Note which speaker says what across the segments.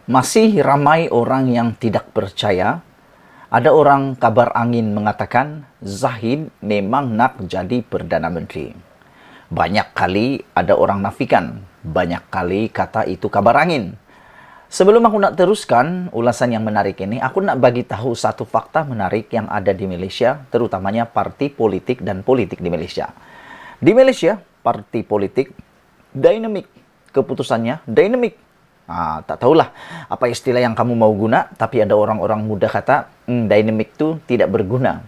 Speaker 1: Masih ramai orang yang tidak percaya. Ada orang kabar angin mengatakan Zahid memang nak jadi Perdana Menteri. Banyak kali ada orang nafikan, banyak kali kata itu kabar angin. Sebelum aku nak teruskan ulasan yang menarik ini, aku nak bagi tahu satu fakta menarik yang ada di Malaysia, terutamanya parti politik dan politik di Malaysia. Di Malaysia, parti politik dinamik, keputusannya dinamik. Tak tahulah apa istilah yang kamu mau guna, tapi ada orang-orang muda kata dynamic itu tidak berguna.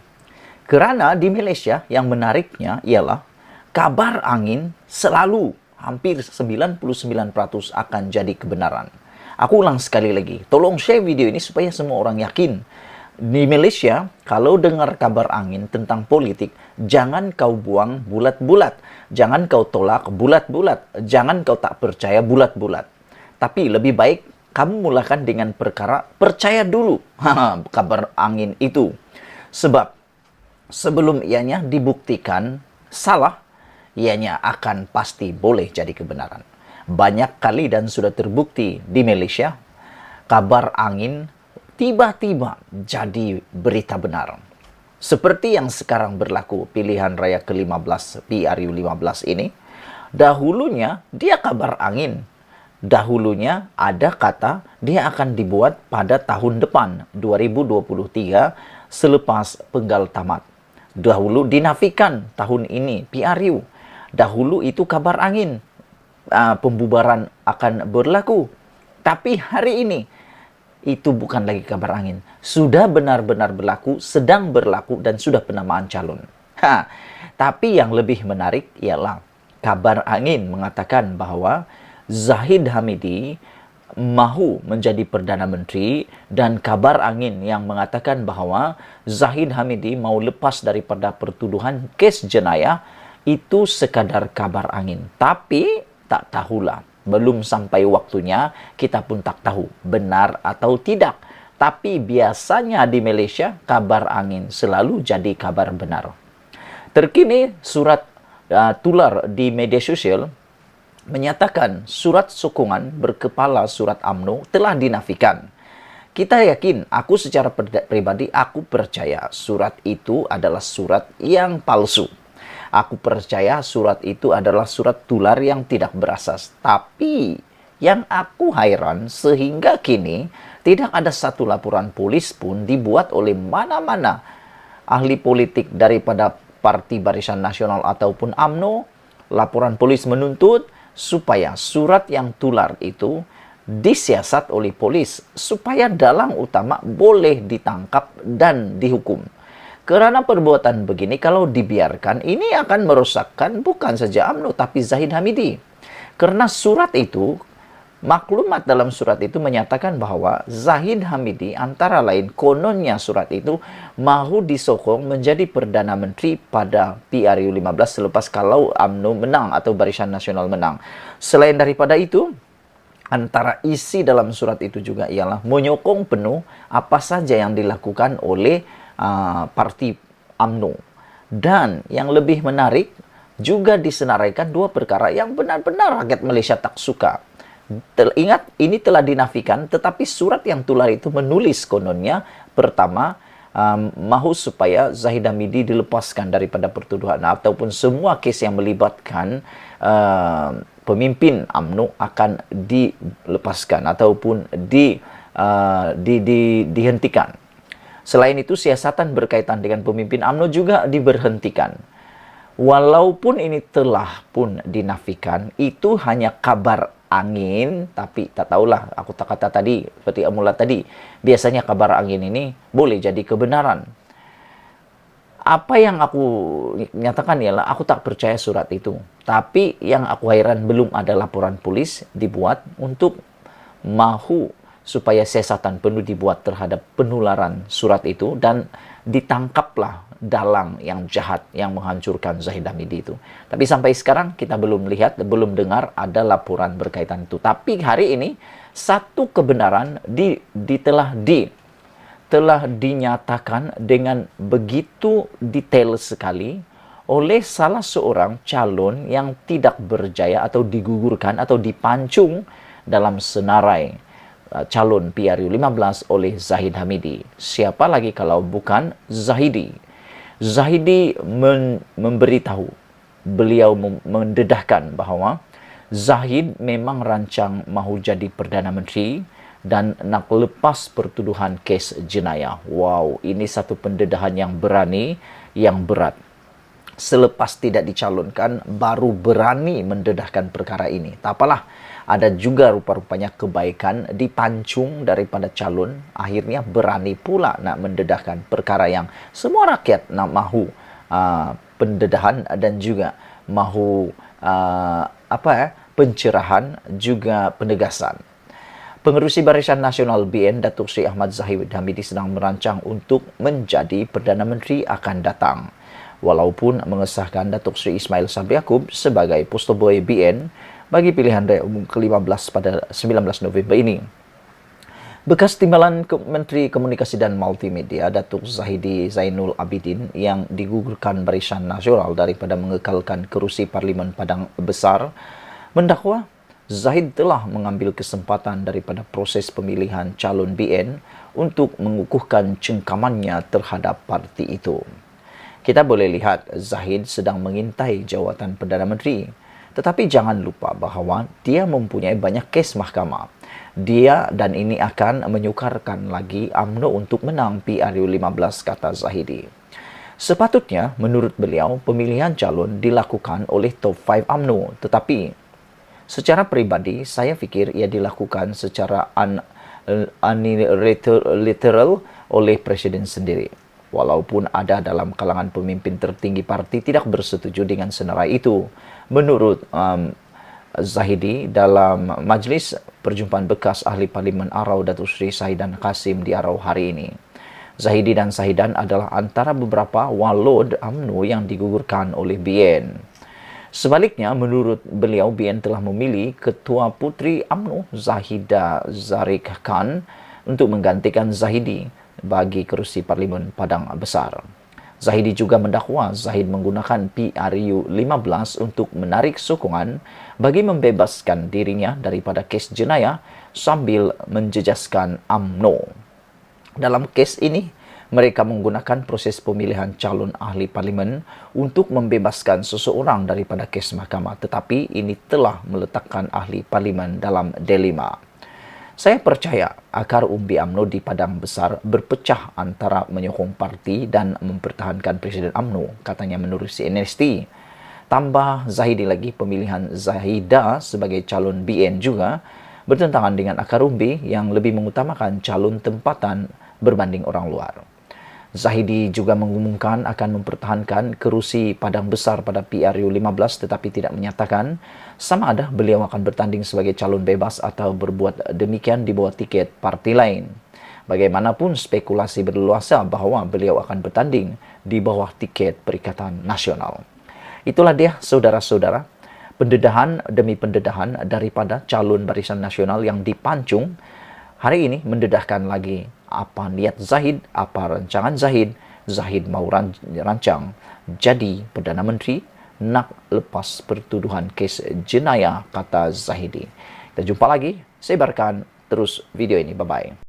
Speaker 1: Kerana di Malaysia yang menariknya ialah kabar angin selalu hampir 99% akan jadi kebenaran. Aku ulang sekali lagi, tolong share video ini supaya semua orang yakin. Di Malaysia, kalau dengar kabar angin tentang politik, jangan kau buang bulat-bulat. Jangan kau tolak bulat-bulat. Jangan kau tak percaya bulat-bulat. Tapi lebih baik kamu mulakan dengan perkara percaya dulu kabar angin itu. Sebab sebelum ianya dibuktikan salah, ianya akan pasti boleh jadi kebenaran. Banyak kali dan sudah terbukti di Malaysia, kabar angin tiba-tiba jadi berita benar. Seperti yang sekarang berlaku pilihan raya ke-15 PRU 15 ini, dahulunya dia kabar angin. Dahulunya ada kata dia akan dibuat pada tahun depan 2023 selepas penggal tamat. Dahulu dinafikan tahun ini PRU. Dahulu itu kabar angin. Pembubaran akan berlaku. Tapi hari ini itu bukan lagi kabar angin. Sudah benar-benar berlaku, sedang berlaku dan sudah penamaan calon. Tapi yang lebih menarik ialah kabar angin mengatakan bahwa Zahid Hamidi mahu menjadi Perdana Menteri dan kabar angin yang mengatakan bahwa Zahid Hamidi mau lepas daripada pertuduhan kes jenayah itu sekadar kabar angin. Tapi tak tahulah, belum sampai waktunya, kita pun tak tahu benar atau tidak. Tapi biasanya di Malaysia kabar angin selalu jadi kabar benar. Terkini surat tular di media sosial menyatakan surat sokongan berkepala surat UMNO telah dinafikan. Kita yakin, aku secara pribadi, aku percaya surat itu adalah surat yang palsu. Aku percaya surat itu adalah surat tular yang tidak berasas. Tapi yang aku hairan sehingga kini tidak ada satu laporan polis pun dibuat oleh mana-mana ahli politik daripada Parti Barisan Nasional ataupun UMNO. Laporan polis menuntut supaya surat yang tular itu disiasat oleh polis supaya dalang utama boleh ditangkap dan dihukum. Kerana perbuatan begini kalau dibiarkan ini akan merosakkan bukan saja UMNO tapi Zahid Hamidi. Kerana surat itu, maklumat dalam surat itu menyatakan bahwa Zahid Hamidi antara lain kononnya surat itu mahu disokong menjadi Perdana Menteri pada PRU 15 selepas kalau UMNO menang atau Barisan Nasional menang. Selain daripada itu, antara isi dalam surat itu juga ialah menyokong penuh apa saja yang dilakukan oleh parti UMNO. Dan yang lebih menarik, juga disenaraikan dua perkara yang benar-benar rakyat Malaysia tak suka. Ingat, ini telah dinafikan, tetapi surat yang tular itu menulis kononnya, pertama, mahu supaya Zahid Hamidi dilepaskan daripada pertuduhan ataupun semua kes yang melibatkan pemimpin UMNO akan dilepaskan ataupun dihentikan. Selain itu, siasatan berkaitan dengan pemimpin UMNO juga diberhentikan. Walaupun ini telah pun dinafikan, itu hanya kabar angin, tapi tak tahulah, aku tak kata tadi, seperti amula tadi, biasanya kabar angin ini boleh jadi kebenaran. Apa yang aku nyatakan ialah, aku tak percaya surat itu. Tapi yang aku hairan belum ada laporan polis dibuat untuk mahu supaya siasatan penuh dibuat terhadap penularan surat itu dan ditangkaplah dalang yang jahat yang menghancurkan Zahid Hamidi itu. Tapi sampai sekarang kita belum lihat, belum dengar ada laporan berkaitan itu. Tapi hari ini satu kebenaran telah dinyatakan dengan begitu detail sekali oleh salah seorang calon yang tidak berjaya atau digugurkan atau dipancung dalam senarai calon PRU 15 oleh Zahid Hamidi. Siapa lagi kalau bukan Zahidi? Zahidi memberitahu, beliau mendedahkan bahawa Zahid memang rancang mahu jadi Perdana Menteri dan nak lepas pertuduhan kes jenayah. Wow, ini satu pendedahan yang berani, yang berat. Selepas tidak dicalonkan, baru berani mendedahkan perkara ini. Tak apalah, ada juga rupa-rupanya kebaikan dipancung daripada calon, akhirnya berani pula nak mendedahkan perkara yang semua rakyat nak mahu pendedahan dan juga mahu pencerahan juga penegasan. Pengerusi Barisan Nasional BN Datuk Seri Ahmad Zahid Hamidi sedang merancang untuk menjadi Perdana Menteri akan datang. Walaupun mengesahkan Datuk Seri Ismail Sabri Yaakob sebagai poster boy BN bagi pilihan raya umum ke-15 pada 19 November ini. Bekas Timbalan Menteri Komunikasi dan Multimedia Datuk Zahidi Zainul Abidin yang digugurkan Barisan Nasional daripada mengekalkan kerusi Parlimen Padang Besar mendakwa Zahid telah mengambil kesempatan daripada proses pemilihan calon BN untuk mengukuhkan cengkamannya terhadap parti itu. Kita boleh lihat Zahid sedang mengintai jawatan Perdana Menteri. Tetapi jangan lupa bahawa dia mempunyai banyak kes mahkamah. Dia dan ini akan menyukarkan lagi UMNO untuk menang PRU 15, kata Zahidi. Sepatutnya, menurut beliau, pemilihan calon dilakukan oleh top 5 UMNO. Tetapi secara peribadi, saya fikir ia dilakukan secara unilateral oleh Presiden sendiri. Walaupun ada dalam kalangan pemimpin tertinggi parti tidak bersetuju dengan senarai itu. Menurut Zahidi, dalam majlis perjumpaan bekas ahli Parlimen Arau Datuk Seri Sahidan Qasim di Arau hari ini. Zahidi dan Sahidan adalah antara beberapa walod UMNO yang digugurkan oleh BN. Sebaliknya, menurut beliau, BN telah memilih Ketua Puteri UMNO Zahida Zarek Khan untuk menggantikan Zahidi bagi kerusi Parlimen Padang Besar. Zahidi juga mendakwa Zahid menggunakan PRU 15 untuk menarik sokongan bagi membebaskan dirinya daripada kes jenayah sambil menjejaskan UMNO. Dalam kes ini, mereka menggunakan proses pemilihan calon ahli parlimen untuk membebaskan seseorang daripada kes mahkamah, tetapi ini telah meletakkan ahli parlimen dalam dilema. Saya percaya akar umbi UMNO di Padang Besar berpecah antara menyokong parti dan mempertahankan Presiden UMNO, katanya menurut NST. Tambah Zahidi lagi, pemilihan Zahida sebagai calon BN juga bertentangan dengan akar umbi yang lebih mengutamakan calon tempatan berbanding orang luar. Zahidi juga mengumumkan akan mempertahankan kerusi Padang Besar pada PRU 15 tetapi tidak menyatakan sama ada beliau akan bertanding sebagai calon bebas atau berbuat demikian di bawah tiket parti lain. Bagaimanapun spekulasi berluasa bahawa beliau akan bertanding di bawah tiket Perikatan Nasional. Itulah dia saudara-saudara, pendedahan demi pendedahan daripada calon Barisan Nasional yang dipancung hari ini mendedahkan lagi apa niat Zahid, apa rancangan Zahid. Zahid mau rancang jadi Perdana Menteri, nak lepas pertuduhan kes jenayah, kata Zahidi. Kita jumpa lagi, sebarkan terus video ini. Bye-bye.